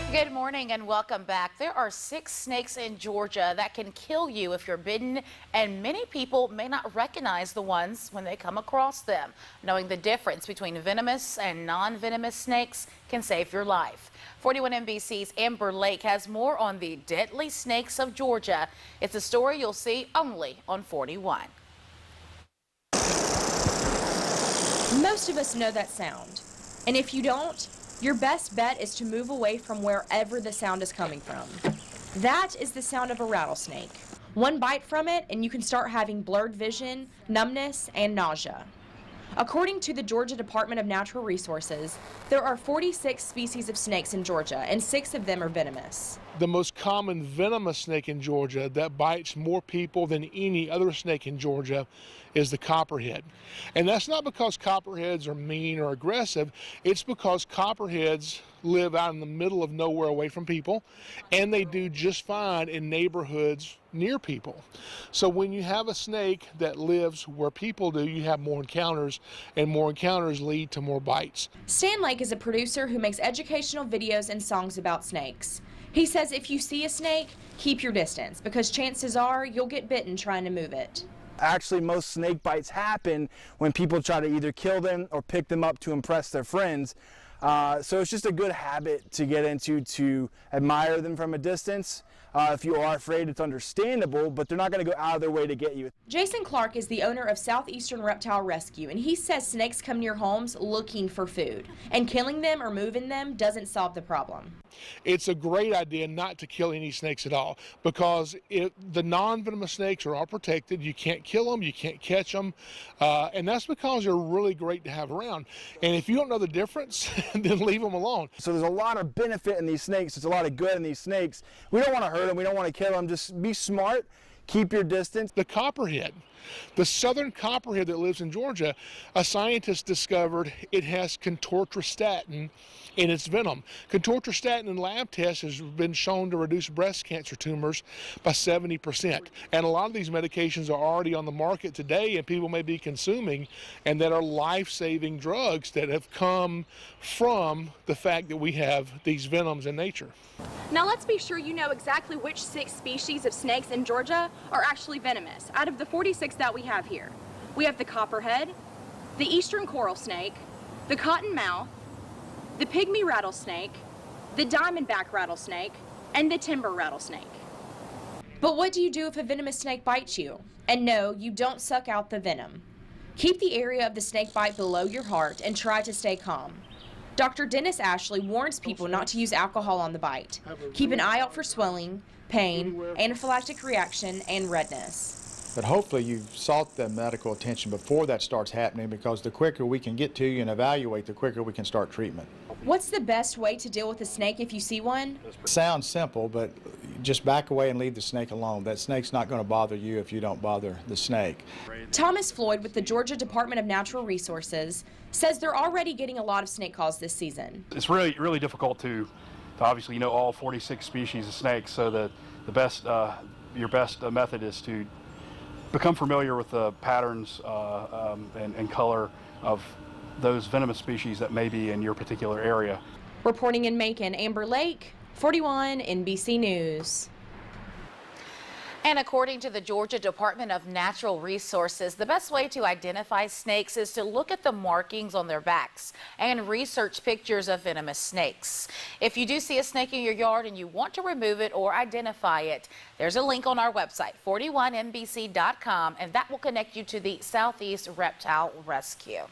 Good morning and welcome back. There are 6 snakes in Georgia that can kill you if you're bitten, and many people may not recognize the ones when they come across them. Knowing the difference between venomous and non-venomous snakes can save your life. 41 NBC's Amber Lake has more on the deadly snakes of Georgia. It's a story you'll see only on 41. Most of us know that sound, and if you don't, your best bet is to move away from wherever the sound is coming from. That is the sound of a rattlesnake. One bite from it and you can start having blurred vision, numbness, and nausea. According to the Georgia Department of Natural Resources, there are 46 species of snakes in Georgia, and 6 of them are venomous. The most common venomous snake in Georgia that bites more people than any other snake in Georgia is the copperhead. And that's not because copperheads are mean or aggressive, it's because copperheads live out in the middle of nowhere away from people, and they do just fine in neighborhoods near people. So when you have a snake that lives where people do, you have more encounters, and more encounters lead to more bites. Stan Lake is a producer who makes educational videos and songs about snakes. He says if you see a snake, keep your distance, because chances are you'll get bitten trying to move it. Actually, most snake bites happen when people try to either kill them or pick them up to impress their friends. So it's just a good habit to get into, to admire them from a distance. If you are afraid, it's understandable, but they're not going to go out of their way to get you. Jason Clark is the owner of Southeastern Reptile Rescue, and he says snakes come near homes looking for food, and killing them or moving them doesn't solve the problem. It's a great idea not to kill any snakes at all, because the non-venomous snakes are all protected. You can't kill them, you can't catch them, and that's because they're really great to have around. And if you don't know the difference, then leave them alone. So there's a lot of benefit in these snakes. There's a lot of good in these snakes. We don't want to hurt them. We don't want to kill them. Just be smart. Keep your distance. The copperhead, the southern copperhead that lives in Georgia, a scientist discovered it has contortristatin in its venom. Contortristatin in lab tests has been shown to reduce breast cancer tumors by 70%. And a lot of these medications are already on the market today and people may be consuming, and that are life-saving drugs that have come from the fact that we have these venoms in nature. Now let's be sure you know exactly which 6 species of snakes in Georgia are actually venomous out of the 46 that we have here. We have the copperhead, the eastern coral snake, the cottonmouth, the pygmy rattlesnake, the diamondback rattlesnake, and the timber rattlesnake. But what do you do if a venomous snake bites you? And no, you don't suck out the venom. Keep the area of the snake bite below your heart and try to stay calm. Dr. Dennis Ashley warns people not to use alcohol on the bite. Keep an eye out for swelling, pain, anaphylactic reaction, and redness. But hopefully you've sought the medical attention before that starts happening, because the quicker we can get to you and evaluate, the quicker we can start treatment. What's the best way to deal with a snake if you see one? It sounds simple, but just back away and leave the snake alone. That snake's not going to bother you if you don't bother the snake. Thomas Floyd with the Georgia Department of Natural Resources says they're already getting a lot of snake calls this season. It's really difficult to obviously know all 46 species of snakes, so the your best method is to become familiar with the patterns and color of those venomous species that may be in your particular area. Reporting in Macon, Amber Lake, 41 NBC News. And according to the Georgia Department of Natural Resources, the best way to identify snakes is to look at the markings on their backs and research pictures of venomous snakes. If you do see a snake in your yard and you want to remove it or identify it, there's a link on our website, 41NBC.com, and that will connect you to the Southeast Reptile Rescue.